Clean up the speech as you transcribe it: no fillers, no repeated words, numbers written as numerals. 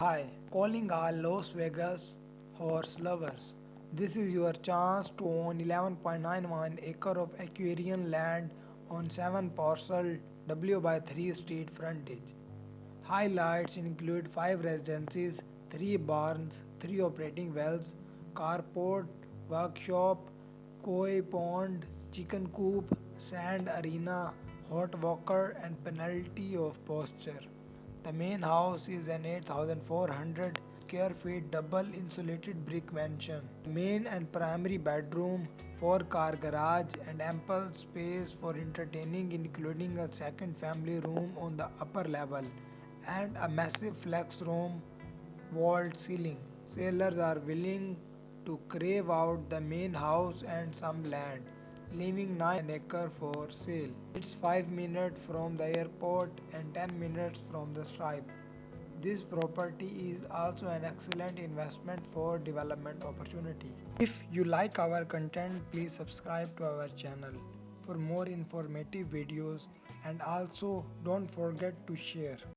Hi, calling all Las Vegas horse lovers. This is your chance to own 11.91 acre of equestrian land on 7 parcel W by 3 street frontage. Highlights include 5 residences, 3 barns, 3 operating wells, carport, workshop, koi pond, chicken coop, sand arena, hot walker and penalty of pasture. The main house is an 8,400 square feet double insulated brick mansion. Main and primary bedroom, 4-car garage and ample space for entertaining including a second family room on the upper level and a massive flex room vault ceiling. Sellers are willing to crave out the main house and some land, leaving 9 acre for sale. It's 5 minutes from the airport and 10 minutes from the stripe. This property is also an excellent investment for development opportunity. If you like our content, please subscribe to our channel for more informative videos and also don't forget to share.